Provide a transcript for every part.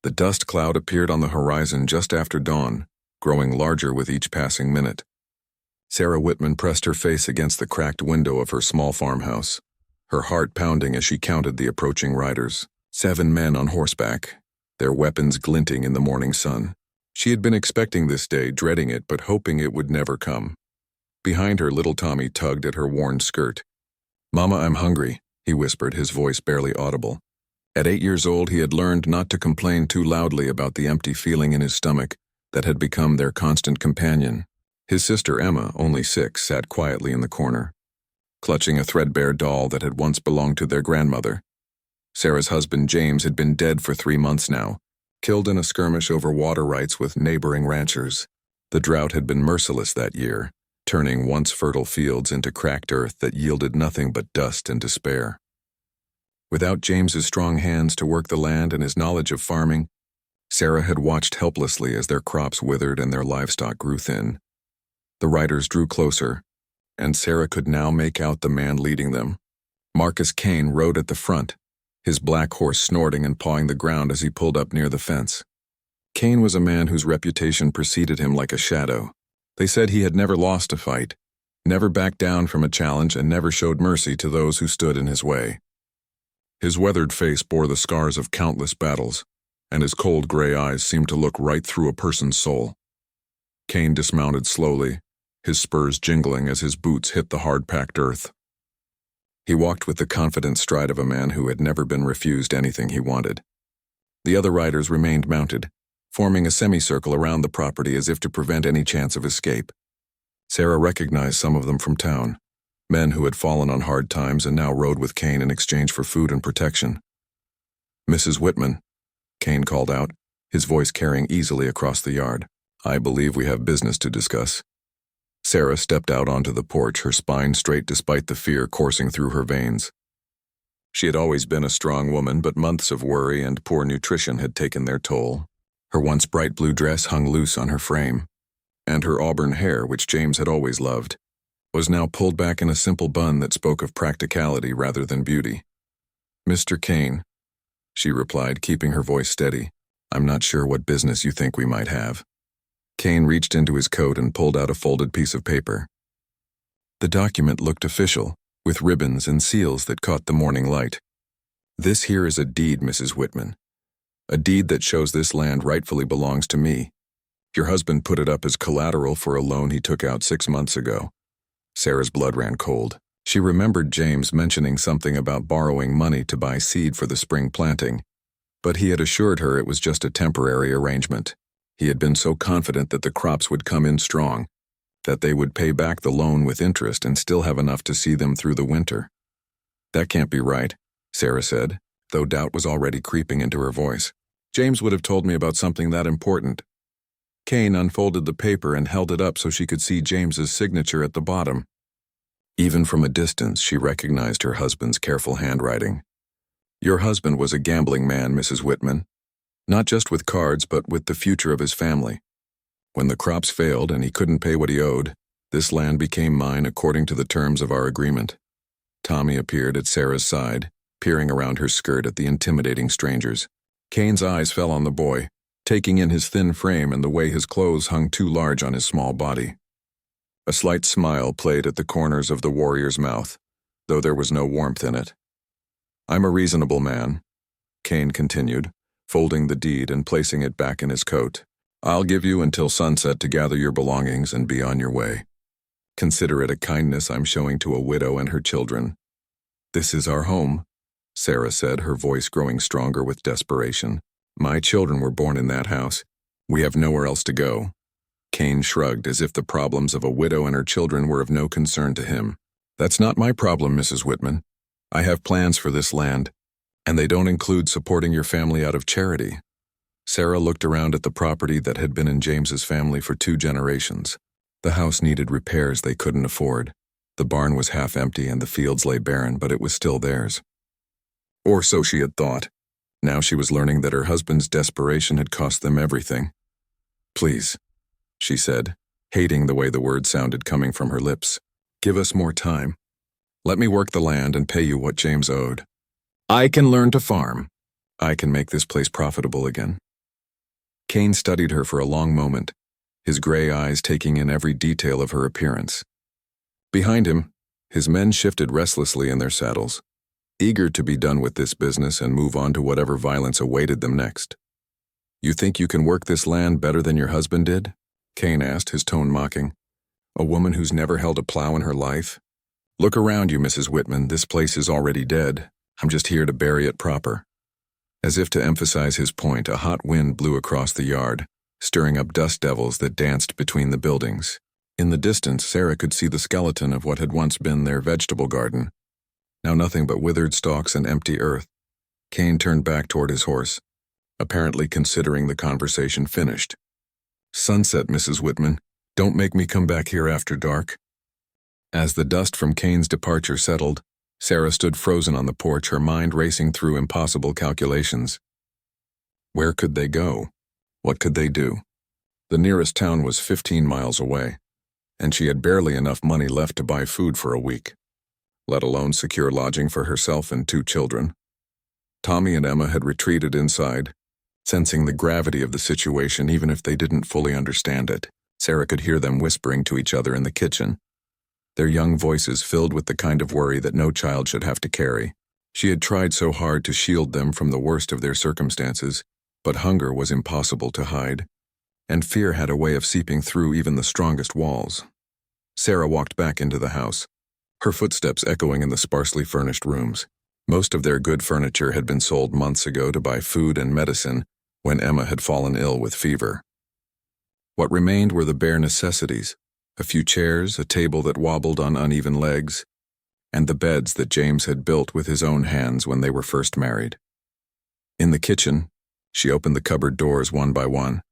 The dust cloud appeared on the horizon just after dawn, growing larger with each passing minute. Sarah Whitman pressed her face against the cracked window of her small farmhouse, her heart pounding as she counted the approaching riders. 7 men on horseback, their weapons glinting in the morning sun. She had been expecting this day, dreading it, but hoping it would never come. Behind her, little Tommy tugged at her worn skirt. "Mama, I'm hungry," he whispered, his voice barely audible. At 8 years old, he had learned not to complain too loudly about the empty feeling in his stomach that had become their constant companion. His sister Emma, only 6, sat quietly in the corner, clutching a threadbare doll that had once belonged to their grandmother. Sarah's husband James had been dead for 3 months now, killed in a skirmish over water rights with neighboring ranchers. The drought had been merciless that year, turning once fertile fields into cracked earth that yielded nothing but dust and despair. Without James's strong hands to work the land and his knowledge of farming, Sarah had watched helplessly as their crops withered and their livestock grew thin. The riders drew closer, and Sarah could now make out the man leading them. Marcus Kane rode at the front, his black horse snorting and pawing the ground as he pulled up near the fence. Kane was a man whose reputation preceded him like a shadow. They said he had never lost a fight, never backed down from a challenge, and never showed mercy to those who stood in his way. His weathered face bore the scars of countless battles, and his cold gray eyes seemed to look right through a person's soul. Kane dismounted slowly, his spurs jingling as his boots hit the hard-packed earth. He walked with the confident stride of a man who had never been refused anything he wanted. The other riders remained mounted, forming a semicircle around the property as if to prevent any chance of escape. Sarah recognized some of them from town, men who had fallen on hard times and now rode with Kane in exchange for food and protection. "Mrs. Whitman," Kane called out, his voice carrying easily across the yard. "I believe we have business to discuss." Sarah stepped out onto the porch, her spine straight despite the fear coursing through her veins. She had always been a strong woman, but months of worry and poor nutrition had taken their toll. Her once bright blue dress hung loose on her frame, and her auburn hair, which James had always loved, was now pulled back in a simple bun that spoke of practicality rather than beauty. "Mr. Kane," she replied, keeping her voice steady, "I'm not sure what business you think we might have." Kane reached into his coat and pulled out a folded piece of paper. The document looked official, with ribbons and seals that caught the morning light. "This here is a deed, Mrs. Whitman. A deed that shows this land rightfully belongs to me. Your husband put it up as collateral for a loan he took out 6 months ago." Sarah's blood ran cold. She remembered James mentioning something about borrowing money to buy seed for the spring planting, but he had assured her it was just a temporary arrangement. He had been so confident that the crops would come in strong, that they would pay back the loan with interest and still have enough to see them through the winter. "That can't be right," Sarah said, though doubt was already creeping into her voice. "James would have told me about something that important." Kane unfolded the paper and held it up so she could see James's signature at the bottom. Even from a distance, she recognized her husband's careful handwriting. "Your husband was a gambling man, Mrs. Whitman. Not just with cards, but with the future of his family. When the crops failed and he couldn't pay what he owed, this land became mine according to the terms of our agreement." Tommy appeared at Sarah's side, peering around her skirt at the intimidating strangers. Kane's eyes fell on the boy, taking in his thin frame and the way his clothes hung too large on his small body. A slight smile played at the corners of the warrior's mouth, though there was no warmth in it. "I'm a reasonable man," Kane continued, folding the deed and placing it back in his coat. "I'll give you until sunset to gather your belongings and be on your way. Consider it a kindness I'm showing to a widow and her children." "This is our home," Sarah said, her voice growing stronger with desperation. "My children were born in that house. We have nowhere else to go." Kane shrugged as if the problems of a widow and her children were of no concern to him. "That's not my problem, Mrs. Whitman. I have plans for this land, and they don't include supporting your family out of charity." Sarah looked around at the property that had been in James's family for 2 generations. The house needed repairs they couldn't afford. The barn was half empty and the fields lay barren, but it was still theirs. Or so she had thought. Now she was learning that her husband's desperation had cost them everything. "Please," she said, hating the way the words sounded coming from her lips. "Give us more time. Let me work the land and pay you what James owed. I can learn to farm. I can make this place profitable again." Kane studied her for a long moment, his gray eyes taking in every detail of her appearance. Behind him, his men shifted restlessly in their saddles, eager to be done with this business and move on to whatever violence awaited them next. "You think you can work this land better than your husband did?" Kane asked, his tone mocking. "A woman who's never held a plow in her life? Look around you, Mrs. Whitman. This place is already dead. I'm just here to bury it proper." As if to emphasize his point, a hot wind blew across the yard, stirring up dust devils that danced between the buildings. In the distance, Sarah could see the skeleton of what had once been their vegetable garden. Now nothing but withered stalks and empty earth. Kane turned back toward his horse, apparently considering the conversation finished. "Sunset, Mrs. Whitman. Don't make me come back here after dark." As the dust from Kane's departure settled, Sarah stood frozen on the porch, her mind racing through impossible calculations. Where could they go? What could they do? The nearest town was 15 miles away, and she had barely enough money left to buy food for a week, let alone secure lodging for herself and 2 children. Tommy and Emma had retreated inside, sensing the gravity of the situation even if they didn't fully understand it. Sarah could hear them whispering to each other in the kitchen, their young voices filled with the kind of worry that no child should have to carry. She had tried so hard to shield them from the worst of their circumstances, but hunger was impossible to hide, and fear had a way of seeping through even the strongest walls. Sarah walked back into the house, her footsteps echoing in the sparsely furnished rooms. Most of their good furniture had been sold months ago to buy food and medicine when Emma had fallen ill with fever. What remained were the bare necessities, a few chairs, a table that wobbled on uneven legs, and the beds that James had built with his own hands when they were first married. In the kitchen, she opened the cupboard doors one by one,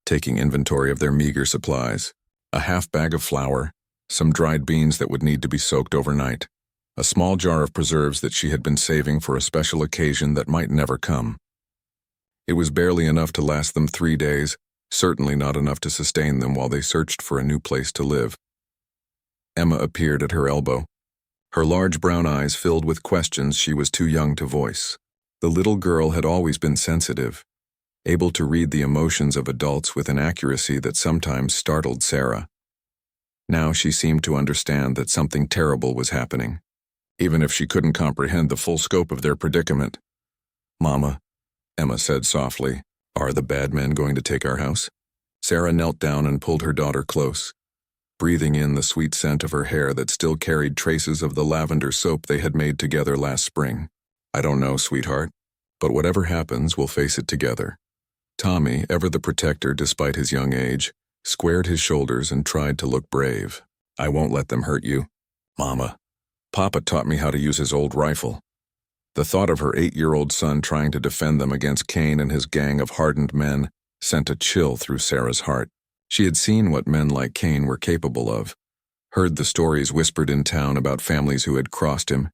taking inventory of their meager supplies: a half bag of flour, some dried beans that would need to be soaked overnight, a small jar of preserves that she had been saving for a special occasion that might never come. It was barely enough to last them 3 days, certainly not enough to sustain them while they searched for a new place to live. Emma appeared at her elbow, her large brown eyes filled with questions she was too young to voice. The little girl had always been sensitive, able to read the emotions of adults with an accuracy that sometimes startled Sarah. Now she seemed to understand that something terrible was happening, even if she couldn't comprehend the full scope of their predicament. "Mama," Emma said softly, "are the bad men going to take our house?" Sarah knelt down and pulled her daughter close, breathing in the sweet scent of her hair that still carried traces of the lavender soap they had made together last spring. "I don't know, sweetheart, but whatever happens, we'll face it together." Tommy, ever the protector despite his young age, squared his shoulders and tried to look brave. "I won't let them hurt you, Mama. Papa taught me how to use his old rifle." The thought of her 8-year-old son trying to defend them against Kane and his gang of hardened men sent a chill through Sarah's heart. She had seen what men like Kane were capable of, heard the stories whispered in town about families who had crossed him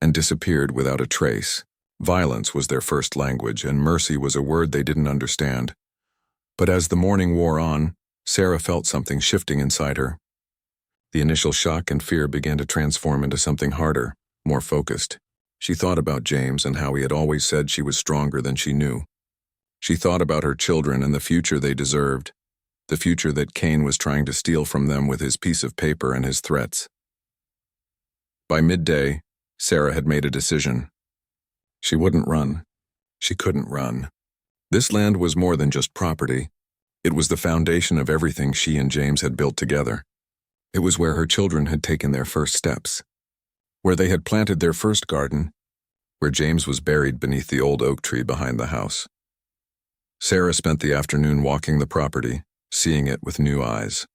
and disappeared without a trace. Violence was their first language, and mercy was a word they didn't understand. But as the morning wore on, Sarah felt something shifting inside her. The initial shock and fear began to transform into something harder, more focused. She thought about James and how he had always said she was stronger than she knew. She thought about her children and the future they deserved, the future that Kane was trying to steal from them with his piece of paper and his threats. By midday, Sarah had made a decision. She wouldn't run. She couldn't run. This land was more than just property. It was the foundation of everything she and James had built together. It was where her children had taken their first steps, where they had planted their first garden, where James was buried beneath the old oak tree behind the house. Sarah spent the afternoon walking the property, seeing it with new eyes.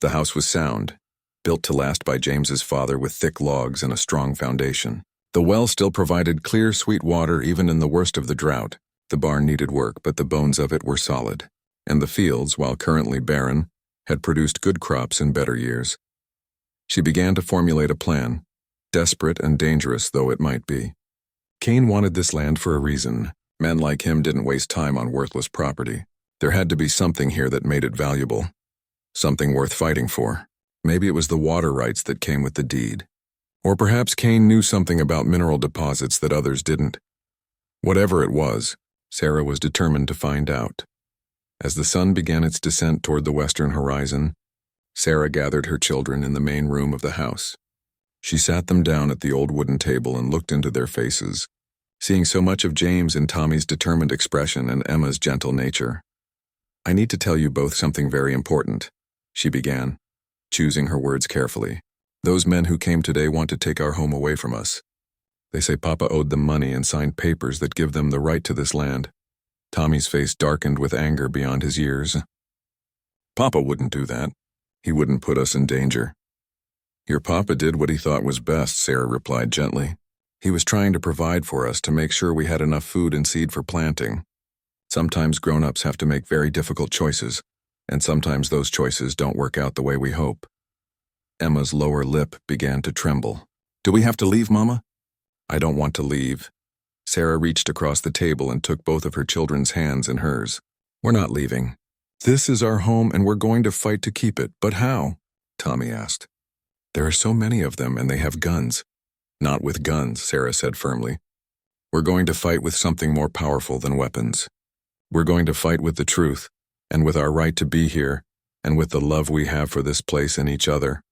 The house was sound, built to last by James's father with thick logs and a strong foundation. The well still provided clear, sweet water even in the worst of the drought. The barn needed work, but the bones of it were solid, and the fields, while currently barren, had produced good crops in better years. She began to formulate a plan, desperate and dangerous though it might be. Kane wanted this land for a reason. Men like him didn't waste time on worthless property. There had to be something here that made it valuable, something worth fighting for. Maybe it was the water rights that came with the deed. Or perhaps Kane knew something about mineral deposits that others didn't. Whatever it was, Sarah was determined to find out. As the sun began its descent toward the western horizon, Sarah gathered her children in the main room of the house. She sat them down at the old wooden table and looked into their faces, seeing so much of James and Tommy's determined expression and Emma's gentle nature. "I need to tell you both something very important," she began, choosing her words carefully. "Those men who came today want to take our home away from us. They say Papa owed them money and signed papers that give them the right to this land." Tommy's face darkened with anger beyond his years. "Papa wouldn't do that. He wouldn't put us in danger." "Your papa did what he thought was best," Sarah replied gently. "He was trying to provide for us to make sure we had enough food and seed for planting. Sometimes grown-ups have to make very difficult choices, and sometimes those choices don't work out the way we hope." Emma's lower lip began to tremble. "Do we have to leave, Mama?" "I don't want to leave." Sarah reached across the table and took both of her children's hands in hers. "We're not leaving. This is our home and we're going to fight to keep it. But how?" Tommy asked. "There are so many of them and they have guns." "Not with guns," Sarah said firmly. "We're going to fight with something more powerful than weapons. We're going to fight with the truth, and with our right to be here, and with the love we have for this place and each other."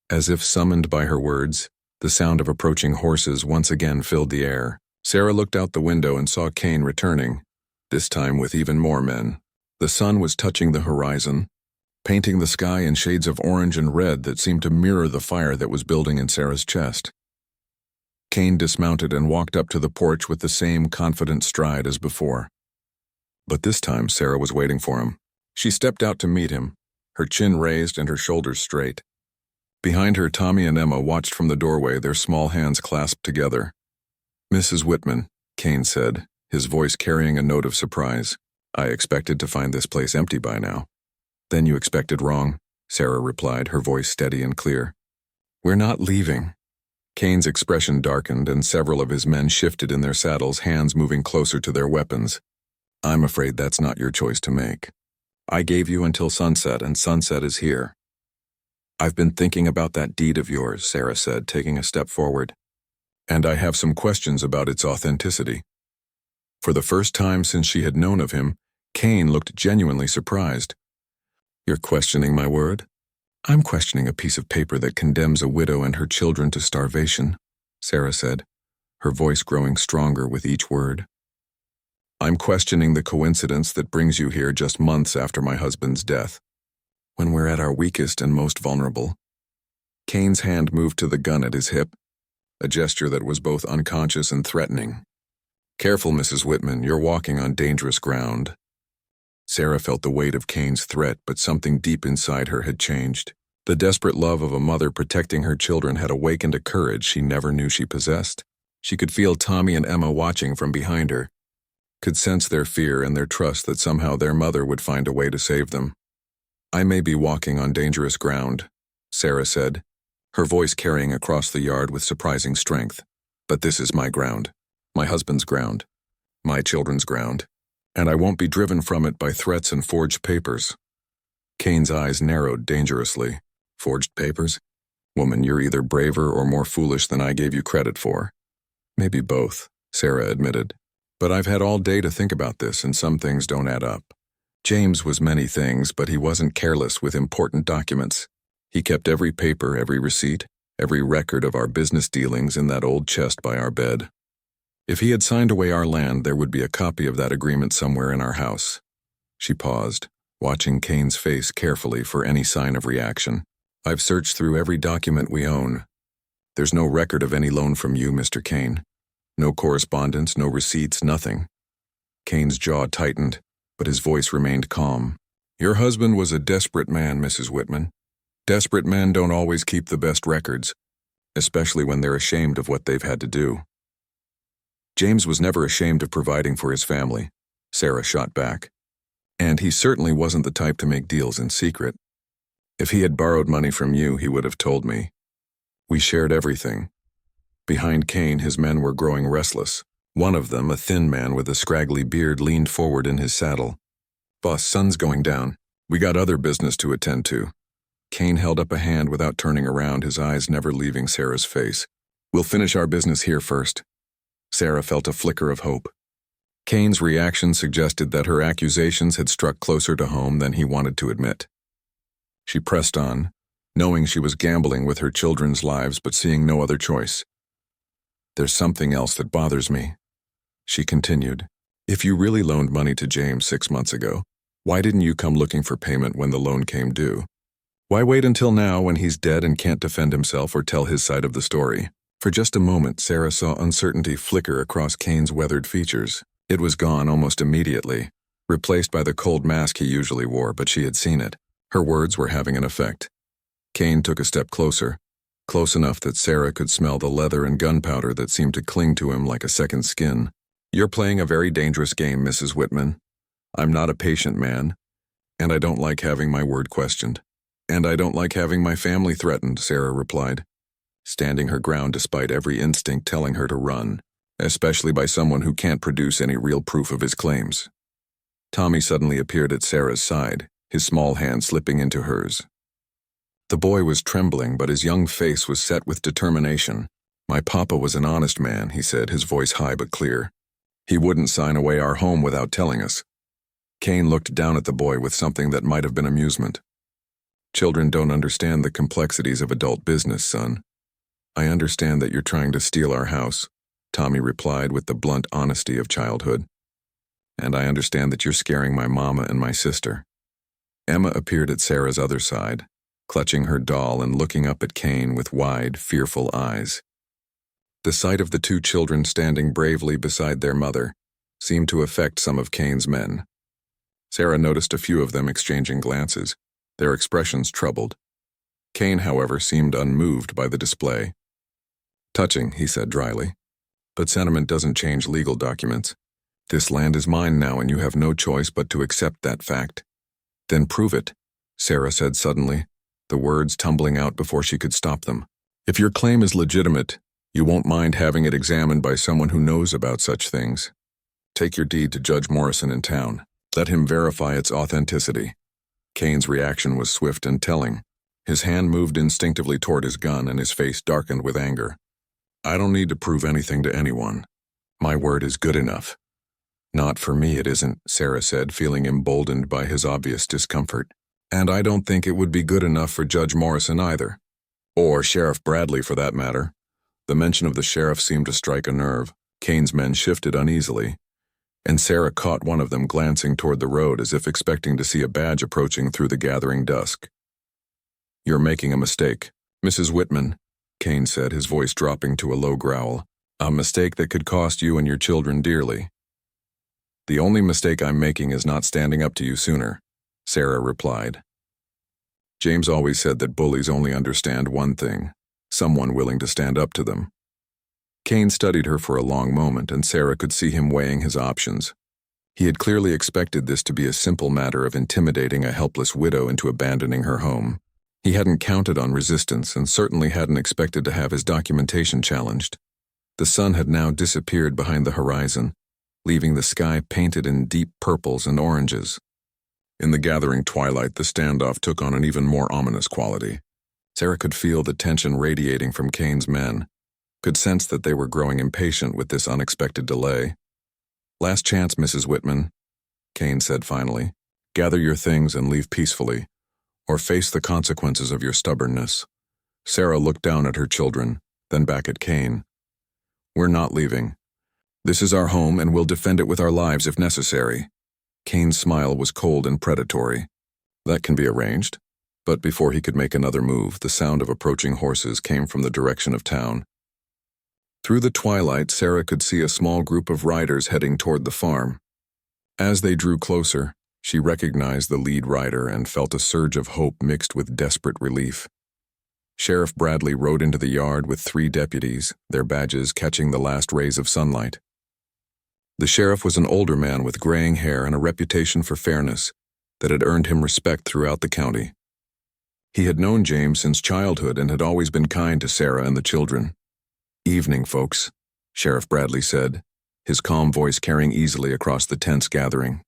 As if summoned by her words, the sound of approaching horses once again filled the air. Sarah looked out the window and saw Kane returning, this time with even more men. The sun was touching the horizon, painting the sky in shades of orange and red that seemed to mirror the fire that was building in Sarah's chest. Kane dismounted and walked up to the porch with the same confident stride as before. But this time Sarah was waiting for him. She stepped out to meet him, her chin raised and her shoulders straight. Behind her, Tommy and Emma watched from the doorway, their small hands clasped together. "Mrs. Whitman," Kane said, his voice carrying a note of surprise. "I expected to find this place empty by now." "Then you expected wrong," Sarah replied, her voice steady and clear. "We're not leaving." Kane's expression darkened and several of his men shifted in their saddles, hands moving closer to their weapons. "I'm afraid that's not your choice to make. I gave you until sunset, and sunset is here." "I've been thinking about that deed of yours," Sarah said, taking a step forward. "And I have some questions about its authenticity." For the first time since she had known of him, Kane looked genuinely surprised. "You're questioning my word?" "I'm questioning a piece of paper that condemns a widow and her children to starvation," Sarah said, her voice growing stronger with each word. "I'm questioning the coincidence that brings you here just months after my husband's death, when we're at our weakest and most vulnerable." Kane's hand moved to the gun at his hip, a gesture that was both unconscious and threatening. "Careful, Mrs. Whitman, you're walking on dangerous ground." Sarah felt the weight of Kane's threat, but something deep inside her had changed. The desperate love of a mother protecting her children had awakened a courage she never knew she possessed. She could feel Tommy and Emma watching from behind her, could sense their fear and their trust that somehow their mother would find a way to save them. "I may be walking on dangerous ground," Sarah said, her voice carrying across the yard with surprising strength. "But this is my ground, my husband's ground, my children's ground, and I won't be driven from it by threats and forged papers." Kane's eyes narrowed dangerously. "Forged papers? Woman, you're either braver or more foolish than I gave you credit for." "Maybe both," Sarah admitted. "But I've had all day to think about this, and some things don't add up. James was many things, but he wasn't careless with important documents. He kept every paper, every receipt, every record of our business dealings in that old chest by our bed. If he had signed away our land, there would be a copy of that agreement somewhere in our house." She paused, watching Kane's face carefully for any sign of reaction. "I've searched through every document we own. There's no record of any loan from you, Mr. Kane. No correspondence, no receipts, nothing." Kane's jaw tightened, but his voice remained calm. "Your husband was a desperate man, Mrs. Whitman. Desperate men don't always keep the best records, especially when they're ashamed of what they've had to do." "James was never ashamed of providing for his family," Sarah shot back. "And he certainly wasn't the type to make deals in secret. If he had borrowed money from you, he would have told me. We shared everything." Behind Kane, his men were growing restless. One of them, a thin man with a scraggly beard, leaned forward in his saddle. "Boss, sun's going down. We got other business to attend to." Kane held up a hand without turning around, his eyes never leaving Sarah's face. "We'll finish our business here first." Sarah felt a flicker of hope. Kane's reaction suggested that her accusations had struck closer to home than he wanted to admit. She pressed on, knowing she was gambling with her children's lives but seeing no other choice. "There's something else that bothers me," she continued. "If you really loaned money to James 6 months ago, why didn't you come looking for payment when the loan came due? Why wait until now when he's dead and can't defend himself or tell his side of the story?" For just a moment, Sarah saw uncertainty flicker across Kane's weathered features. It was gone almost immediately, replaced by the cold mask he usually wore, but she had seen it. Her words were having an effect. Kane took a step closer, close enough that Sarah could smell the leather and gunpowder that seemed to cling to him like a second skin. "You're playing a very dangerous game, Mrs. Whitman. I'm not a patient man, and I don't like having my word questioned. And I don't like having my family threatened," Sarah replied, standing her ground despite every instinct telling her to run, especially by someone who can't produce any real proof of his claims. Tommy suddenly appeared at Sarah's side, his small hand slipping into hers. The boy was trembling, but his young face was set with determination. "My papa was an honest man," he said, his voice high but clear. "He wouldn't sign away our home without telling us." Kane looked down at the boy with something that might have been amusement. "Children don't understand the complexities of adult business, son. I understand that you're trying to steal our house," Tommy replied with the blunt honesty of childhood. "And I understand that you're scaring my mama and my sister." Emma appeared at Sarah's other side, clutching her doll and looking up at Kane with wide, fearful eyes. The sight of the two children standing bravely beside their mother seemed to affect some of Kane's men. Sarah noticed a few of them exchanging glances, their expressions troubled. Kane, however, seemed unmoved by the display. "Touching," he said dryly. "But sentiment doesn't change legal documents. This land is mine now, and you have no choice but to accept that fact." "Then prove it," Sarah said suddenly, the words tumbling out before she could stop them. "If your claim is legitimate, you won't mind having it examined by someone who knows about such things. Take your deed to Judge Morrison in town. Let him verify its authenticity." Kane's reaction was swift and telling. His hand moved instinctively toward his gun, and his face darkened with anger. "I don't need to prove anything to anyone. My word is good enough." "Not for me, it isn't," Sarah said, feeling emboldened by his obvious discomfort. "And I don't think it would be good enough for Judge Morrison either. Or Sheriff Bradley, for that matter." The mention of the sheriff seemed to strike a nerve. Kane's men shifted uneasily, and Sarah caught one of them glancing toward the road as if expecting to see a badge approaching through the gathering dusk. "You're making a mistake, Mrs. Whitman," Kane said, his voice dropping to a low growl. "A mistake that could cost you and your children dearly." "The only mistake I'm making is not standing up to you sooner," Sarah replied. "James always said that bullies only understand one thing, someone willing to stand up to them." Kane studied her for a long moment, and Sarah could see him weighing his options. He had clearly expected this to be a simple matter of intimidating a helpless widow into abandoning her home. He hadn't counted on resistance and certainly hadn't expected to have his documentation challenged. The sun had now disappeared behind the horizon, leaving the sky painted in deep purples and oranges. In the gathering twilight, the standoff took on an even more ominous quality. Sarah could feel the tension radiating from Kane's men, could sense that they were growing impatient with this unexpected delay. "Last chance, Mrs. Whitman," Kane said finally. "Gather your things and leave peacefully, or face the consequences of your stubbornness." Sarah looked down at her children, then back at Kane. "We're not leaving. This is our home, and we'll defend it with our lives if necessary." Kane's smile was cold and predatory. "That can be arranged." But before he could make another move, the sound of approaching horses came from the direction of town. Through the twilight, Sarah could see a small group of riders heading toward the farm. As they drew closer, she recognized the lead rider and felt a surge of hope mixed with desperate relief. Sheriff Bradley rode into the yard with 3 deputies, their badges catching the last rays of sunlight. The sheriff was an older man with graying hair and a reputation for fairness that had earned him respect throughout the county. He had known James since childhood and had always been kind to Sarah and the children. "Evening, folks," Sheriff Bradley said, his calm voice carrying easily across the tense gathering.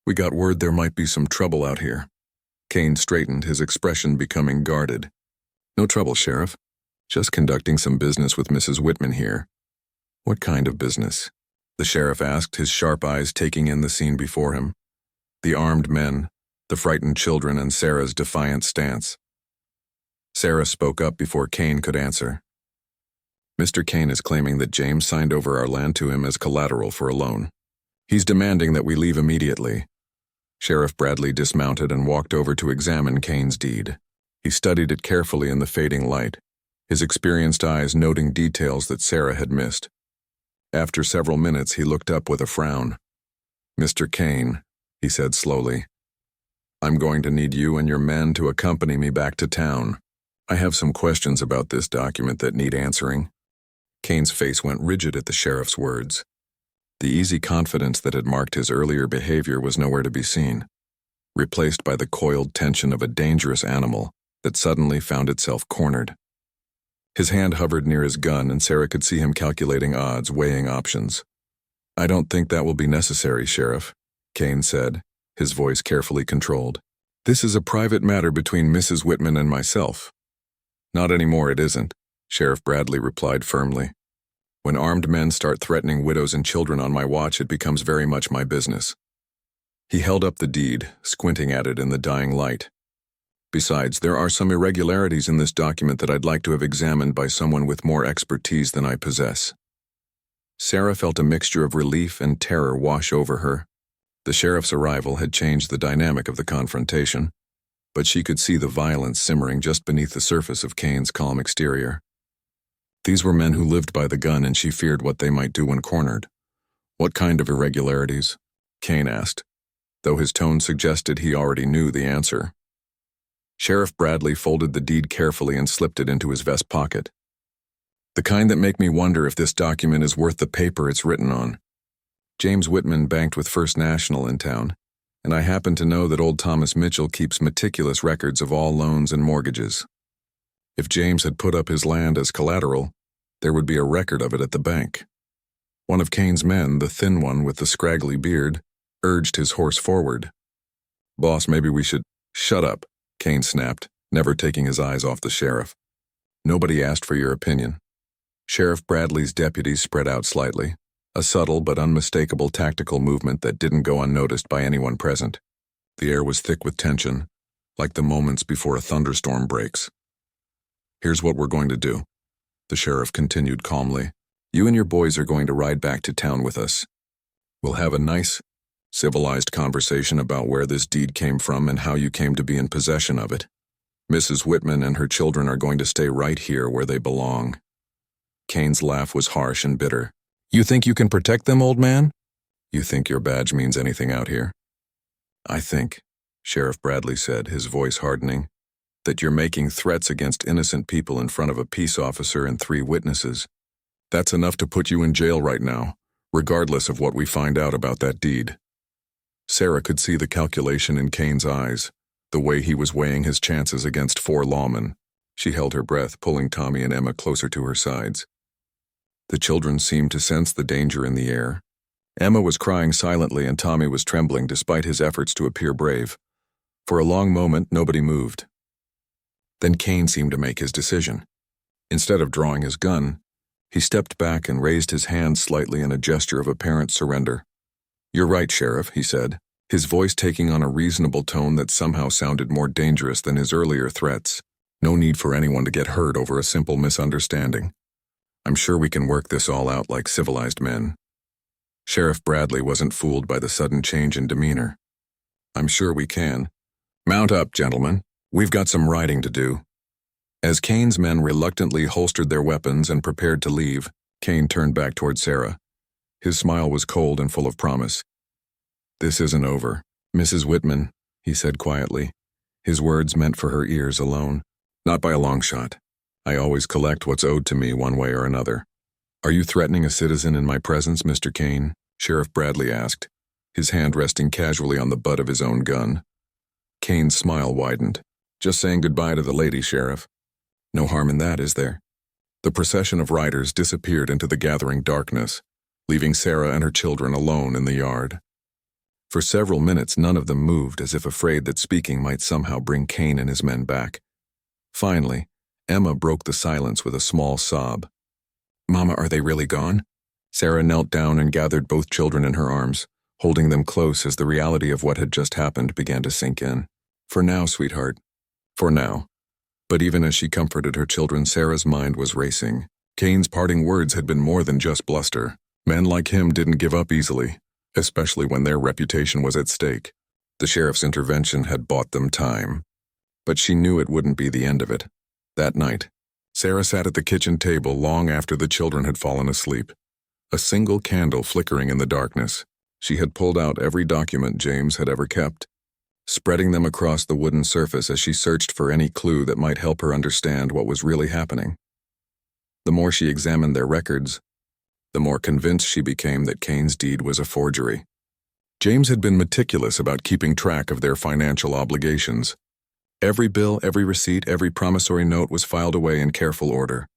"We got word there might be some trouble out here." Kane straightened, his expression becoming guarded. "No trouble, Sheriff. Just conducting some business with Mrs. Whitman here." "What kind of business?" the sheriff asked, his sharp eyes taking in the scene before him. The armed men, the frightened children, and Sarah's defiant stance. Sarah spoke up before Kane could answer. Mr. Kane is claiming that James signed over our land to him as collateral for a loan. He's demanding that we leave immediately. Sheriff Bradley dismounted and walked over to examine Kane's deed. He studied it carefully in the fading light, his experienced eyes noting details that Sarah had missed. After several minutes, he looked up with a frown. "Mr. Kane," he said slowly, "I'm going to need you and your men to accompany me back to town. I have some questions about this document that need answering." Kane's face went rigid at the sheriff's words. The easy confidence that had marked his earlier behavior was nowhere to be seen, replaced by the coiled tension of a dangerous animal that suddenly found itself cornered. His hand hovered near his gun, and Sarah could see him calculating odds, weighing options. "I don't think that will be necessary, Sheriff," Kane said, his voice carefully controlled. "This is a private matter between Mrs. Whitman and myself." "Not anymore, it isn't," Sheriff Bradley replied firmly. "When armed men start threatening widows and children on my watch, it becomes very much my business." He held up the deed, squinting at it in the dying light. "Besides, there are some irregularities in this document that I'd like to have examined by someone with more expertise than I possess." Sarah felt a mixture of relief and terror wash over her. The sheriff's arrival had changed the dynamic of the confrontation, but she could see the violence simmering just beneath the surface of Kane's calm exterior. These were men who lived by the gun, and she feared what they might do when cornered. "What kind of irregularities?" Kane asked, though his tone suggested he already knew the answer. Sheriff Bradley folded the deed carefully and slipped it into his vest pocket. "The kind that make me wonder if this document is worth the paper it's written on. James Whitman banked with First National in town, and I happen to know that old Thomas Mitchell keeps meticulous records of all loans and mortgages. If James had put up his land as collateral, there would be a record of it at the bank." One of Kane's men, the thin one with the scraggly beard, urged his horse forward. "Boss, maybe we should—" "Shut up," Kane snapped, never taking his eyes off the sheriff. "Nobody asked for your opinion." Sheriff Bradley's deputies spread out slightly, a subtle but unmistakable tactical movement that didn't go unnoticed by anyone present. The air was thick with tension, like the moments before a thunderstorm breaks. "Here's what we're going to do," the sheriff continued calmly. "You and your boys are going to ride back to town with us. We'll have a nice, civilized conversation about where this deed came from and how you came to be in possession of it. Mrs. Whitman and her children are going to stay right here where they belong." Kane's laugh was harsh and bitter. "You think you can protect them, old man? You think your badge means anything out here?" "I think," Sheriff Bradley said, his voice hardening, "that you're making threats against innocent people in front of a peace officer and 3 witnesses. That's enough to put you in jail right now, regardless of what we find out about that deed." Sarah could see the calculation in Kane's eyes, the way he was weighing his chances against 4 lawmen. She held her breath, pulling Tommy and Emma closer to her sides. The children seemed to sense the danger in the air. Emma was crying silently and Tommy was trembling despite his efforts to appear brave. For a long moment, nobody moved. Then Kane seemed to make his decision. Instead of drawing his gun, he stepped back and raised his hand slightly in a gesture of apparent surrender. "You're right, Sheriff," he said, his voice taking on a reasonable tone that somehow sounded more dangerous than his earlier threats. "No need for anyone to get hurt over a simple misunderstanding. I'm sure we can work this all out like civilized men." Sheriff Bradley wasn't fooled by the sudden change in demeanor. "I'm sure we can. Mount up, gentlemen. We've got some riding to do." As Kane's men reluctantly holstered their weapons and prepared to leave, Kane turned back toward Sarah. His smile was cold and full of promise. "This isn't over, Mrs. Whitman," he said quietly, his words meant for her ears alone. "Not by a long shot. I always collect what's owed to me one way or another." "Are you threatening a citizen in my presence, Mr. Kane?" Sheriff Bradley asked, his hand resting casually on the butt of his own gun. Kane's smile widened. "Just saying goodbye to the lady, Sheriff. No harm in that, is there?" The procession of riders disappeared into the gathering darkness, leaving Sarah and her children alone in the yard. For several minutes, none of them moved, as if afraid that speaking might somehow bring Kane and his men back. Finally, Emma broke the silence with a small sob. "Mama, are they really gone?" Sarah knelt down and gathered both children in her arms, holding them close as the reality of what had just happened began to sink in. For now, sweetheart. For now. But even as she comforted her children, Sarah's mind was racing. Kane's parting words had been more than just bluster. Men like him didn't give up easily, especially when their reputation was at stake. The sheriff's intervention had bought them time. But she knew it wouldn't be the end of it. That night, Sarah sat at the kitchen table long after the children had fallen asleep. A single candle flickering in the darkness. She had pulled out every document James had ever kept, spreading them across the wooden surface as she searched for any clue that might help her understand what was really happening. The more she examined their records, the more convinced she became that Kane's deed was a forgery. James had been meticulous about keeping track of their financial obligations. Every bill, every receipt, every promissory note was filed away in careful order.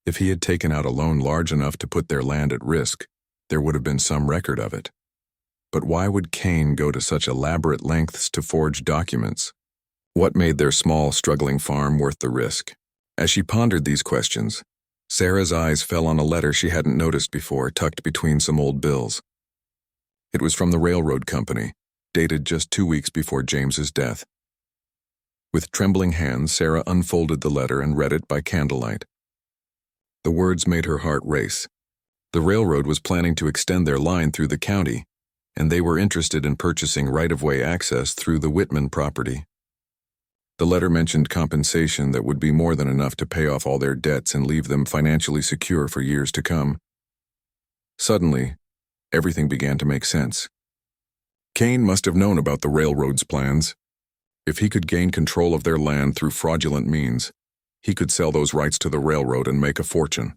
If he had taken out a loan large enough to put their land at risk, there would have been some record of it. But why would Kane go to such elaborate lengths to forge documents? What made their small, struggling farm worth the risk? As she pondered these questions, Sarah's eyes fell on a letter she hadn't noticed before, tucked between some old bills. It was from the railroad company, dated just 2 weeks before James's death. With trembling hands, Sarah unfolded the letter and read it by candlelight. The words made her heart race. The railroad was planning to extend their line through the county, and they were interested in purchasing right-of-way access through the Whitman property. The letter mentioned compensation that would be more than enough to pay off all their debts and leave them financially secure for years to come. Suddenly, everything began to make sense. Kane must have known about the railroad's plans. If he could gain control of their land through fraudulent means, he could sell those rights to the railroad and make a fortune.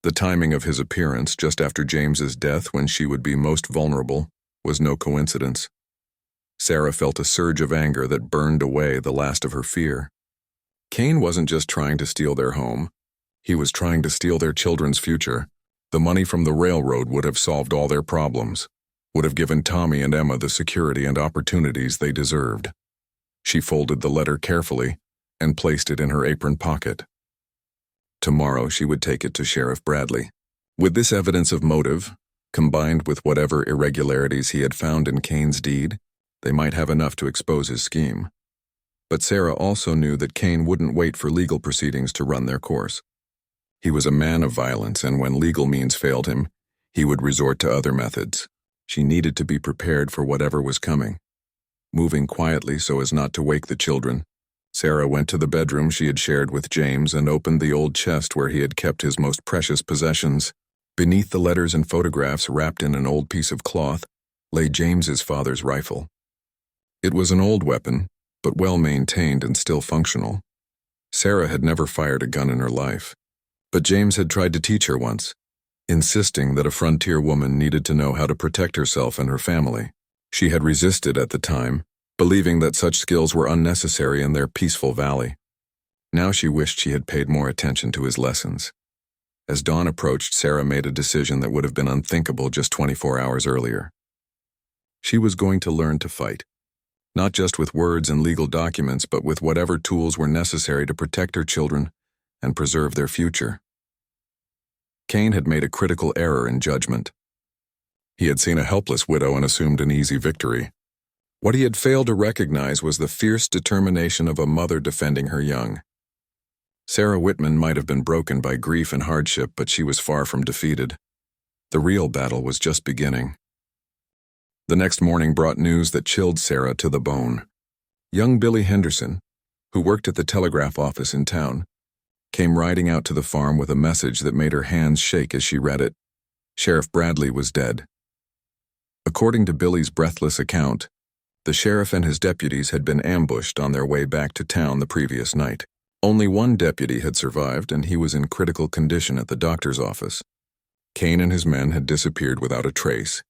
The timing of his appearance just after James's death, when she would be most vulnerable, was no coincidence. Sarah felt a surge of anger that burned away the last of her fear. Kane wasn't just trying to steal their home. He was trying to steal their children's future. The money from the railroad would have solved all their problems, would have given Tommy and Emma the security and opportunities they deserved. She folded the letter carefully and placed it in her apron pocket. Tomorrow she would take it to Sheriff Bradley. With this evidence of motive, combined with whatever irregularities he had found in Kane's deed, they might have enough to expose his scheme. But Sarah also knew that Kane wouldn't wait for legal proceedings to run their course. He was a man of violence, and when legal means failed him, he would resort to other methods. She needed to be prepared for whatever was coming. Moving quietly so as not to wake the children, Sarah went to the bedroom she had shared with James and opened the old chest where he had kept his most precious possessions. Beneath the letters and photographs wrapped in an old piece of cloth lay James's father's rifle. It was an old weapon, but well-maintained and still functional. Sarah had never fired a gun in her life, but James had tried to teach her once, insisting that a frontier woman needed to know how to protect herself and her family. She had resisted at the time, believing that such skills were unnecessary in their peaceful valley. Now she wished she had paid more attention to his lessons. As dawn approached, Sarah made a decision that would have been unthinkable just 24 hours earlier. She was going to learn to fight, not just with words and legal documents, but with whatever tools were necessary to protect her children and preserve their future. Kane had made a critical error in judgment. He had seen a helpless widow and assumed an easy victory. What he had failed to recognize was the fierce determination of a mother defending her young. Sarah Whitman might have been broken by grief and hardship, but she was far from defeated. The real battle was just beginning. The next morning brought news that chilled Sarah to the bone. Young Billy Henderson, who worked at the telegraph office in town, came riding out to the farm with a message that made her hands shake as she read it. Sheriff Bradley was dead. According to Billy's breathless account, the sheriff and his deputies had been ambushed on their way back to town the previous night. Only one deputy had survived, and he was in critical condition at the doctor's office. Kane and his men had disappeared without a trace,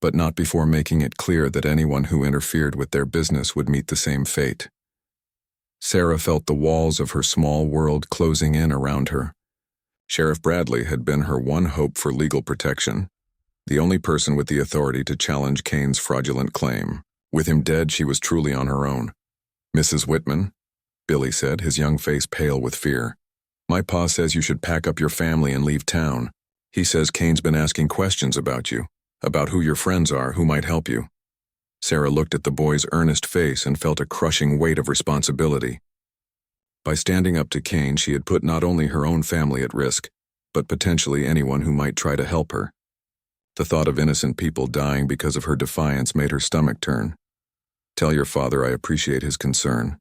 but not before making it clear that anyone who interfered with their business would meet the same fate. Sarah felt the walls of her small world closing in around her. Sheriff Bradley had been her one hope for legal protection, the only person with the authority to challenge Kane's fraudulent claim. With him dead, she was truly on her own. "Mrs. Whitman," Billy said, his young face pale with fear, "my pa says you should pack up your family and leave town. He says Kane's been asking questions about you, about who your friends are, who might help you. Sarah looked at the boy's earnest face and felt a crushing weight of responsibility. By standing up to Kane, she had put not only her own family at risk, but potentially anyone who might try to help her. The thought of innocent people dying because of her defiance made her stomach turn. "Tell your father I appreciate his concern,"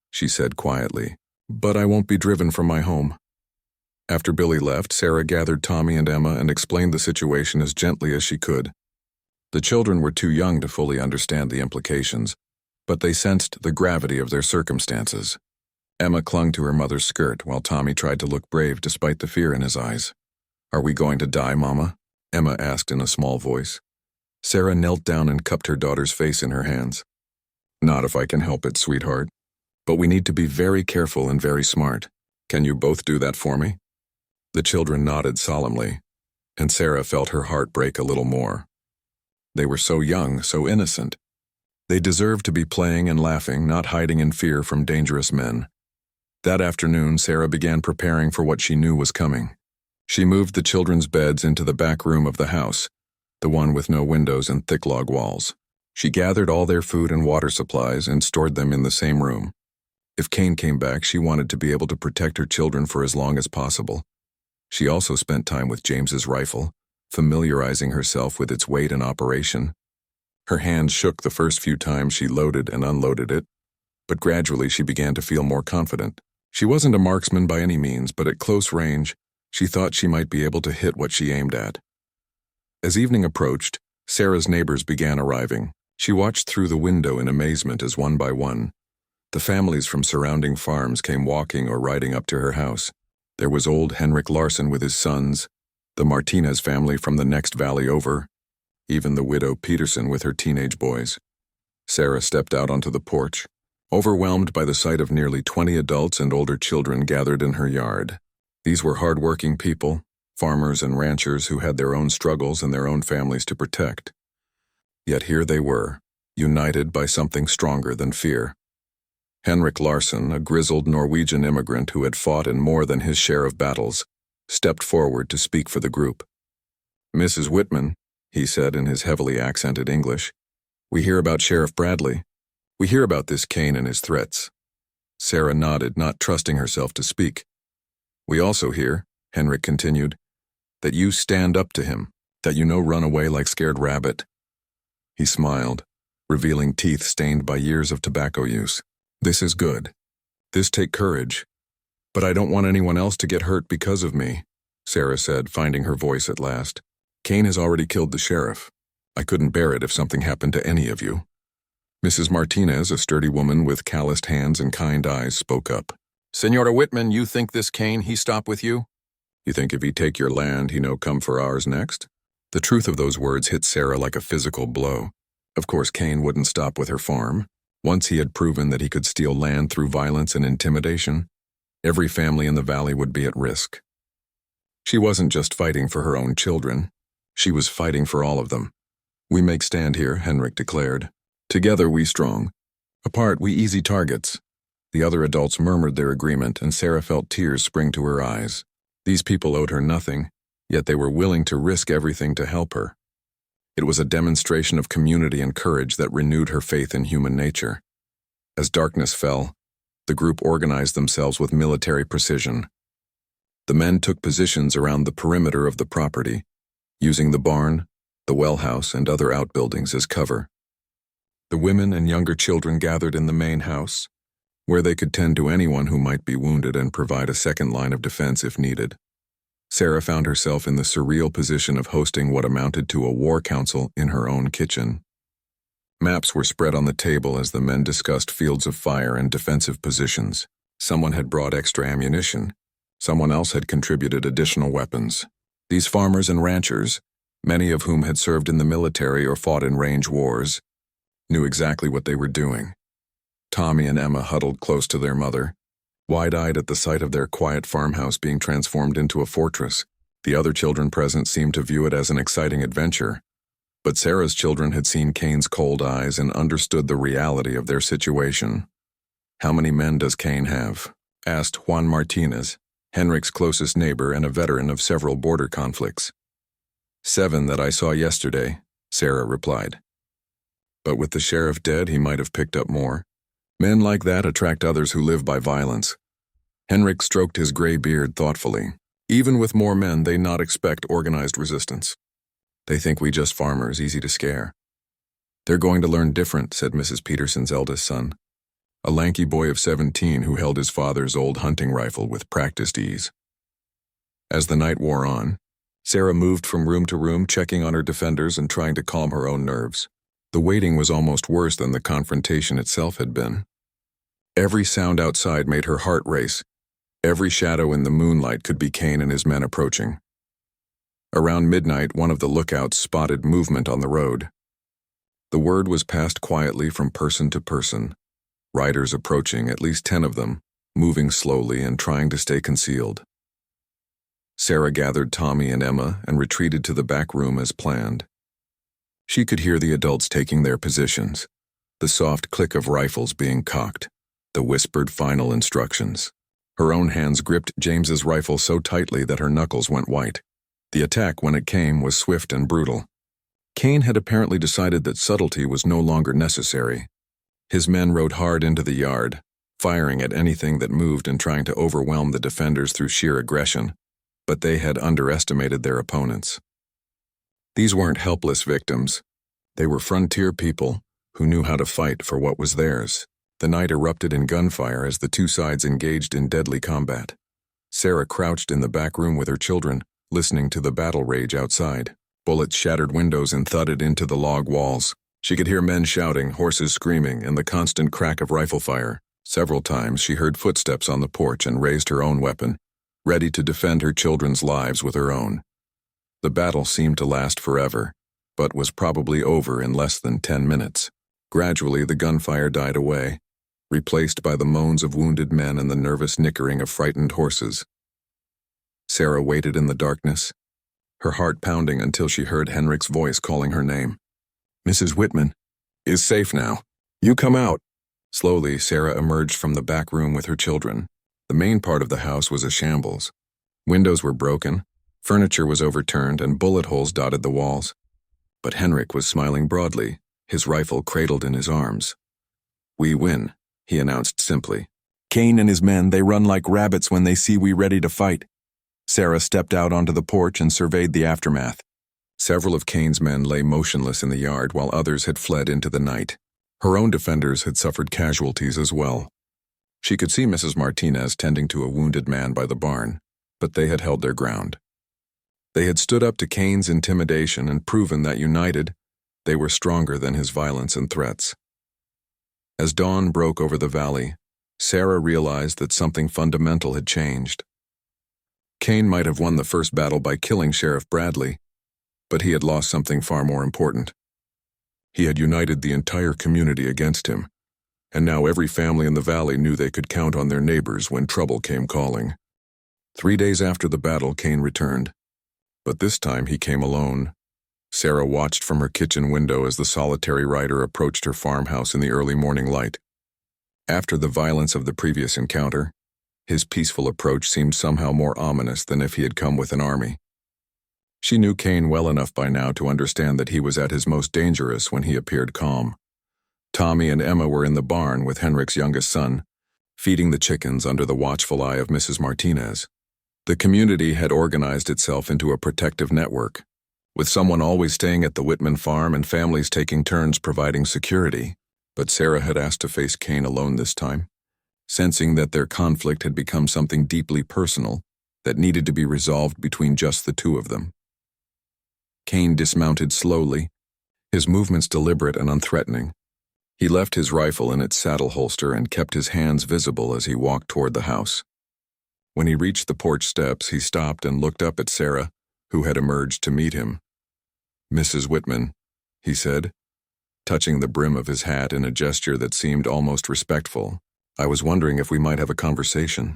she said quietly, "but I won't be driven from my home." After Billy left, Sarah gathered Tommy and Emma and explained the situation as gently as she could. The children were too young to fully understand the implications, but they sensed the gravity of their circumstances. Emma clung to her mother's skirt while Tommy tried to look brave despite the fear in his eyes. "Are we going to die, Mama?" Emma asked in a small voice. Sarah knelt down and cupped her daughter's face in her hands. "Not if I can help it, sweetheart. But we need to be very careful and very smart. Can you both do that for me?" The children nodded solemnly, and Sarah felt her heart break a little more. They were so young, so innocent. They deserved to be playing and laughing, not hiding in fear from dangerous men. That afternoon, Sarah began preparing for what she knew was coming. She moved the children's beds into the back room of the house, the one with no windows and thick log walls. She gathered all their food and water supplies and stored them in the same room. If Kane came back, she wanted to be able to protect her children for as long as possible. She also spent time with James's rifle, familiarizing herself with its weight and operation. Her hands shook the first few times she loaded and unloaded it, but gradually she began to feel more confident. She wasn't a marksman by any means, but at close range, she thought she might be able to hit what she aimed at. As evening approached, Sarah's neighbors began arriving. She watched through the window in amazement as one by one, the families from surrounding farms came walking or riding up to her house. There was old Henrik Larsson with his sons, the Martinez family from the next valley over, even the widow Peterson with her teenage boys. Sarah stepped out onto the porch, overwhelmed by the sight of nearly 20 adults and older children gathered in her yard. These were hard-working people, farmers and ranchers who had their own struggles and their own families to protect. Yet here they were, united by something stronger than fear. Henrik Larsson, a grizzled Norwegian immigrant who had fought in more than his share of battles, stepped forward to speak for the group. "Mrs. Whitman," he said in his heavily accented English, "we hear about Sheriff Bradley. We hear about this Kane and his threats." Sarah nodded, not trusting herself to speak. "We also hear," Henrik continued, "that you stand up to him, that you no run away like scared rabbit." He smiled, revealing teeth stained by years of tobacco use. "This is good. This take courage. But I don't want anyone else to get hurt because of me," Sarah said, finding her voice at last. "Kane has already killed the sheriff. I couldn't bear it if something happened to any of you." Mrs. Martinez, a sturdy woman with calloused hands and kind eyes, spoke up. "Senora Whitman, you think this Kane, he stop with you? You think if he take your land, he no come for ours next?" The truth of those words hit Sarah like a physical blow. Of course, Kane wouldn't stop with her farm. Once he had proven that he could steal land through violence and intimidation, every family in the valley would be at risk. She wasn't just fighting for her own children. She was fighting for all of them. "We make stand here," Henrik declared. "Together we strong. Apart we easy targets." The other adults murmured their agreement, and Sarah felt tears spring to her eyes. These people owed her nothing, yet they were willing to risk everything to help her. It was a demonstration of community and courage that renewed her faith in human nature. As darkness fell, the group organized themselves with military precision. The men took positions around the perimeter of the property, using the barn, the well house, and other outbuildings as cover. The women and younger children gathered in the main house, where they could tend to anyone who might be wounded and provide a second line of defense if needed. Sarah found herself in the surreal position of hosting what amounted to a war council in her own kitchen. Maps were spread on the table as the men discussed fields of fire and defensive positions. Someone had brought extra ammunition. Someone else had contributed additional weapons. These farmers and ranchers, many of whom had served in the military or fought in range wars, knew exactly what they were doing. Tommy and Emma huddled close to their mother, wide-eyed at the sight of their quiet farmhouse being transformed into a fortress. The other children present seemed to view it as an exciting adventure, but Sarah's children had seen Kane's cold eyes and understood the reality of their situation. "How many men does Kane have?" asked Juan Martinez, Henrik's closest neighbor and a veteran of several border conflicts. 7 that I saw yesterday, Sarah replied. But with the sheriff dead, he might have picked up more. Men like that attract others who live by violence. Henrik stroked his gray beard thoughtfully. Even with more men, they not expect organized resistance. They think we just farmers, easy to scare. They're going to learn different, said Mrs. Peterson's eldest son, a lanky boy of 17 who held his father's old hunting rifle with practiced ease. As the night wore on, Sarah moved from room to room, checking on her defenders and trying to calm her own nerves. The waiting was almost worse than the confrontation itself had been. Every sound outside made her heart race. Every shadow in the moonlight could be Kane and his men approaching. Around midnight, one of the lookouts spotted movement on the road. The word was passed quietly from person to person. Riders approaching, at least 10 of them, moving slowly and trying to stay concealed. Sarah gathered Tommy and Emma and retreated to the back room as planned. She could hear the adults taking their positions, the soft click of rifles being cocked, the whispered final instructions. Her own hands gripped James's rifle so tightly that her knuckles went white. The attack, when it came, was swift and brutal. Kane had apparently decided that subtlety was no longer necessary. His men rode hard into the yard, firing at anything that moved and trying to overwhelm the defenders through sheer aggression, but they had underestimated their opponents. These weren't helpless victims. They were frontier people who knew how to fight for what was theirs. The night erupted in gunfire as the two sides engaged in deadly combat. Sarah crouched in the back room with her children, listening to the battle rage outside. Bullets shattered windows and thudded into the log walls. She could hear men shouting, horses screaming, and the constant crack of rifle fire. Several times she heard footsteps on the porch and raised her own weapon, ready to defend her children's lives with her own. The battle seemed to last forever, but was probably over in less than 10 minutes. Gradually, the gunfire died away, replaced by the moans of wounded men and the nervous nickering of frightened horses. Sarah waited in the darkness, her heart pounding until she heard Henrik's voice calling her name. Mrs. Whitman is safe now. You come out. Slowly, Sarah emerged from the back room with her children. The main part of the house was a shambles. Windows were broken, furniture was overturned, and bullet holes dotted the walls. But Henrik was smiling broadly, his rifle cradled in his arms. We win, he announced simply. Kane and his men, they run like rabbits when they see we ready to fight. Sarah stepped out onto the porch and surveyed the aftermath. Several of Kane's men lay motionless in the yard while others had fled into the night. Her own defenders had suffered casualties as well. She could see Mrs. Martinez tending to a wounded man by the barn, but they had held their ground. They had stood up to Kane's intimidation and proven that united, they were stronger than his violence and threats. As dawn broke over the valley, Sarah realized that something fundamental had changed. Kane might have won the first battle by killing Sheriff Bradley, but he had lost something far more important. He had united the entire community against him, and now every family in the valley knew they could count on their neighbors when trouble came calling. 3 days after the battle, Kane returned, but this time he came alone. Sarah watched from her kitchen window as the solitary rider approached her farmhouse in the early morning light. After the violence of the previous encounter, his peaceful approach seemed somehow more ominous than if he had come with an army. She knew Kane well enough by now to understand that he was at his most dangerous when he appeared calm. Tommy and Emma were in the barn with Henrik's youngest son, feeding the chickens under the watchful eye of Mrs. Martinez. The community had organized itself into a protective network, with someone always staying at the Whitman farm and families taking turns providing security. But Sarah had asked to face Kane alone this time, sensing that their conflict had become something deeply personal that needed to be resolved between just the two of them. Kane dismounted slowly, his movements deliberate and unthreatening. He left his rifle in its saddle holster and kept his hands visible as he walked toward the house. When he reached the porch steps, he stopped and looked up at Sarah, who had emerged to meet him. Mrs. Whitman, he said, touching the brim of his hat in a gesture that seemed almost respectful. I was wondering if we might have a conversation.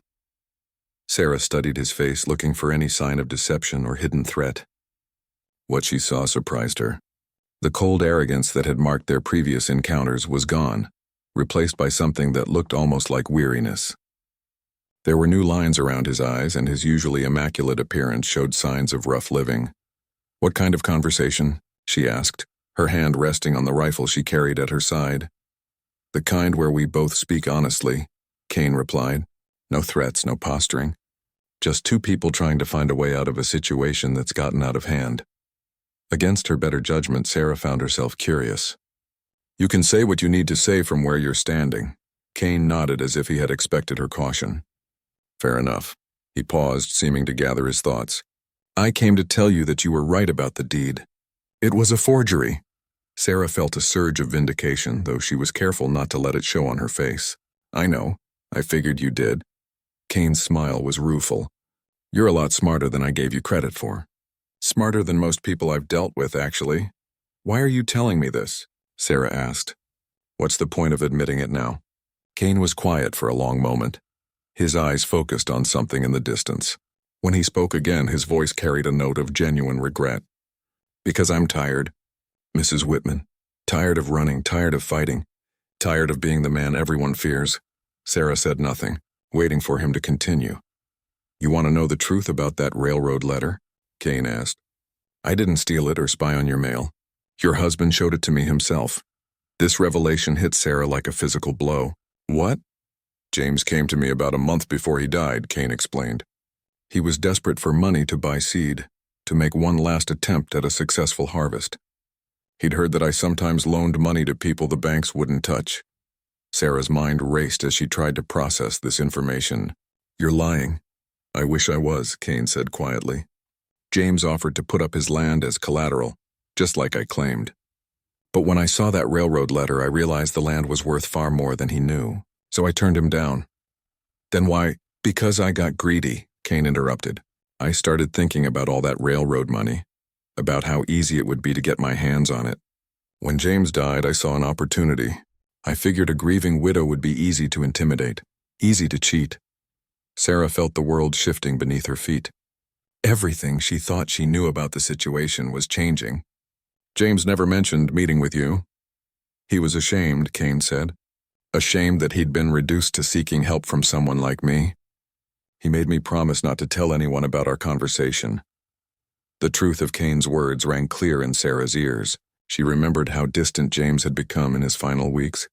Sarah studied his face, looking for any sign of deception or hidden threat. What she saw surprised her. The cold arrogance that had marked their previous encounters was gone, replaced by something that looked almost like weariness. There were new lines around his eyes, and his usually immaculate appearance showed signs of rough living. "What kind of conversation?" she asked, her hand resting on the rifle she carried at her side. "The kind where we both speak honestly," Kane replied. "No threats, no posturing. Just two people trying to find a way out of a situation that's gotten out of hand." Against her better judgment, Sarah found herself curious. "You can say what you need to say from where you're standing." Kane nodded as if he had expected her caution. "Fair enough." He paused, seeming to gather his thoughts. "I came to tell you that you were right about the deed. It was a forgery." Sarah felt a surge of vindication, though she was careful not to let it show on her face. "I know. I figured you did." Kane's smile was rueful. "You're a lot smarter than I gave you credit for. Smarter than most people I've dealt with, actually. Why are you telling me this?" Sarah asked. "What's the point of admitting it now?" Kane was quiet for a long moment. His eyes focused on something in the distance. When he spoke again, his voice carried a note of genuine regret. "Because I'm tired, Mrs. Whitman. Tired of running, tired of fighting, tired of being the man everyone fears." Sarah said nothing, waiting for him to continue. "You want to know the truth about that railroad letter?" Kane asked. "I didn't steal it or spy on your mail. Your husband showed it to me himself." This revelation hit Sarah like a physical blow. "What?" "James came to me about a month before he died," Kane explained. "He was desperate for money to buy seed, to make one last attempt at a successful harvest. He'd heard that I sometimes loaned money to people the banks wouldn't touch." Sarah's mind raced as she tried to process this information. "You're lying." "I wish I was," Kane said quietly. "James offered to put up his land as collateral, just like I claimed. But when I saw that railroad letter, I realized the land was worth far more than he knew, so I turned him down." "Then why?" "Because I got greedy," Kane interrupted. "I started thinking about all that railroad money, about how easy it would be to get my hands on it. When James died, I saw an opportunity. I figured a grieving widow would be easy to intimidate, easy to cheat." Sarah felt the world shifting beneath her feet. Everything she thought she knew about the situation was changing. "James never mentioned meeting with you." "He was ashamed," Kane said. "Ashamed that he'd been reduced to seeking help from someone like me. He made me promise not to tell anyone about our conversation." The truth of Kane's words rang clear in Sarah's ears. She remembered how distant James had become in his final weeks,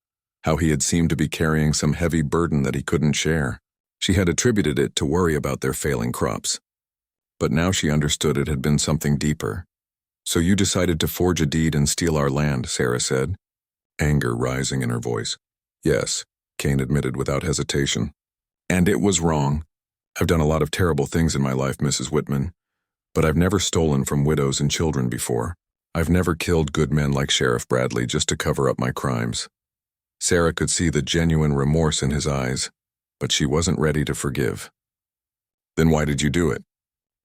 how he had seemed to be carrying some heavy burden that he couldn't share. She had attributed it to worry about their failing crops. But now she understood it had been something deeper. "So you decided to forge a deed and steal our land," Sarah said, anger rising in her voice. "Yes," Kane admitted without hesitation. "And it was wrong. I've done a lot of terrible things in my life, Mrs. Whitman, but I've never stolen from widows and children before. I've never killed good men like Sheriff Bradley just to cover up my crimes." Sarah could see the genuine remorse in his eyes, but she wasn't ready to forgive. "Then why did you do it?"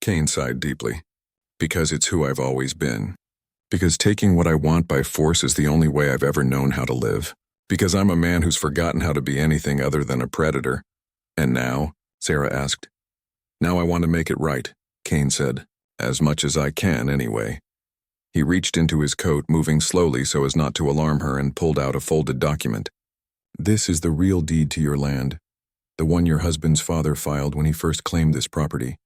Kane sighed deeply. "Because it's who I've always been. Because taking what I want by force is the only way I've ever known how to live. Because I'm a man who's forgotten how to be anything other than a predator." "And now?" Sarah asked. "Now I want to make it right," Kane said. "As much as I can, anyway." He reached into his coat, moving slowly so as not to alarm her, and pulled out a folded document. "This is the real deed to your land, the one your husband's father filed when he first claimed this property.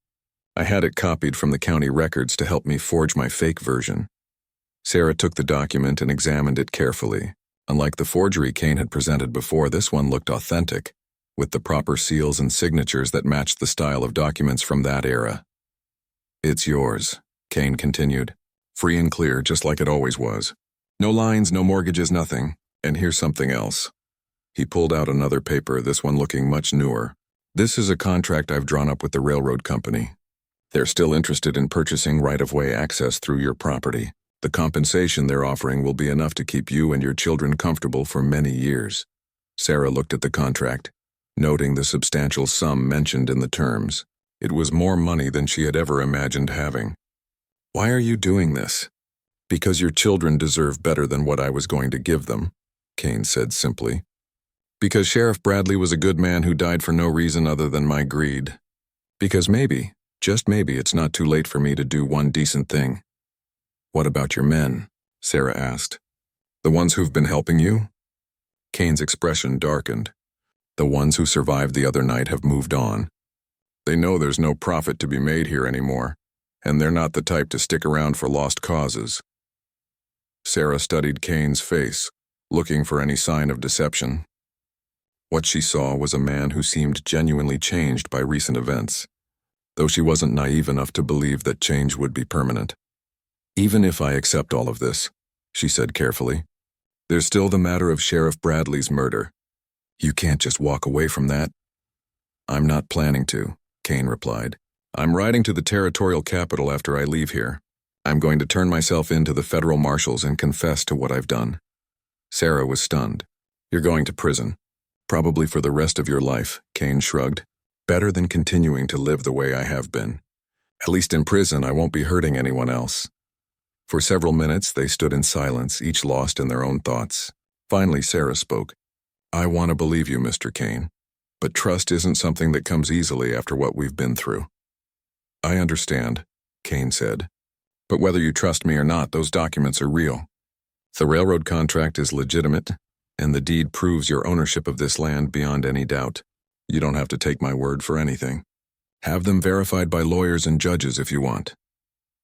I had it copied from the county records to help me forge my fake version." Sarah took the document and examined it carefully. Unlike the forgery Kane had presented before, this one looked authentic, with the proper seals and signatures that matched the style of documents from that era. "It's yours," Kane continued. "Free and clear, just like it always was. No lines, no mortgages, nothing. And here's something else." He pulled out another paper, this one looking much newer. "This is a contract I've drawn up with the railroad company. They're still interested in purchasing right-of-way access through your property. The compensation they're offering will be enough to keep you and your children comfortable for many years." Sarah looked at the contract, noting the substantial sum mentioned in the terms. It was more money than she had ever imagined having. "Why are you doing this?" "Because your children deserve better than what I was going to give them," Kane said simply. "Because Sheriff Bradley was a good man who died for no reason other than my greed. Because maybe, just maybe, it's not too late for me to do one decent thing." "What about your men?" Sarah asked. "The ones who've been helping you?" Kane's expression darkened. The ones who survived the other night have moved on. They know there's no profit to be made here anymore, and they're not the type to stick around for lost causes. Sarah studied Kane's face, looking for any sign of deception. What she saw was a man who seemed genuinely changed by recent events, though she wasn't naive enough to believe that change would be permanent. Even if I accept all of this, she said carefully, there's still the matter of Sheriff Bradley's murder. You can't just walk away from that. I'm not planning to, Kane replied. I'm riding to the territorial capital after I leave here. I'm going to turn myself in to the federal marshals and confess to what I've done. Sarah was stunned. You're going to prison. Probably for the rest of your life, Kane shrugged. Better than continuing to live the way I have been. At least in prison, I won't be hurting anyone else. For several minutes, they stood in silence, each lost in their own thoughts. Finally, Sarah spoke. I want to believe you, Mr. Kane, but trust isn't something that comes easily after what we've been through. I understand, Kane said. But whether you trust me or not, those documents are real. The railroad contract is legitimate, and the deed proves your ownership of this land beyond any doubt. You don't have to take my word for anything. Have them verified by lawyers and judges if you want.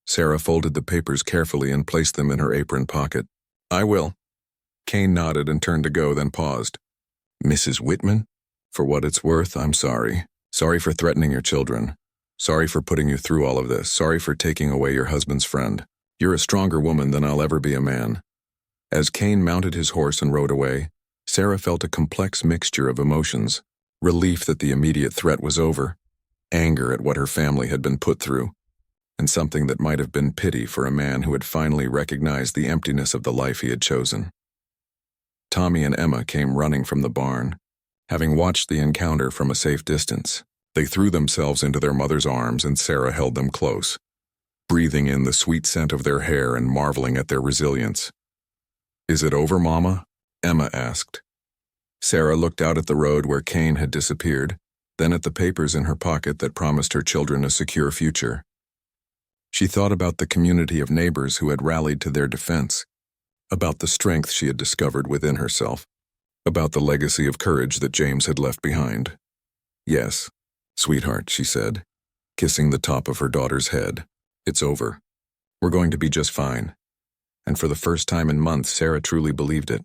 Sarah folded the papers carefully and placed them in her apron pocket. I will. Kane nodded and turned to go, then paused. Mrs. Whitman? For what it's worth, I'm sorry. Sorry for threatening your children. Sorry for putting you through all of this. Sorry for taking away your husband's friend. You're a stronger woman than I'll ever be a man. As Kane mounted his horse and rode away, Sarah felt a complex mixture of emotions. Relief that the immediate threat was over, anger at what her family had been put through, and something that might have been pity for a man who had finally recognized the emptiness of the life he had chosen. Tommy and Emma came running from the barn. Having watched the encounter from a safe distance, they threw themselves into their mother's arms and Sarah held them close, breathing in the sweet scent of their hair and marveling at their resilience. Is it over, Mama? Emma asked. Sarah looked out at the road where Kane had disappeared, then at the papers in her pocket that promised her children a secure future. She thought about the community of neighbors who had rallied to their defense, about the strength she had discovered within herself, about the legacy of courage that James had left behind. Yes, sweetheart, she said, kissing the top of her daughter's head. It's over. We're going to be just fine. And for the first time in months, Sarah truly believed it.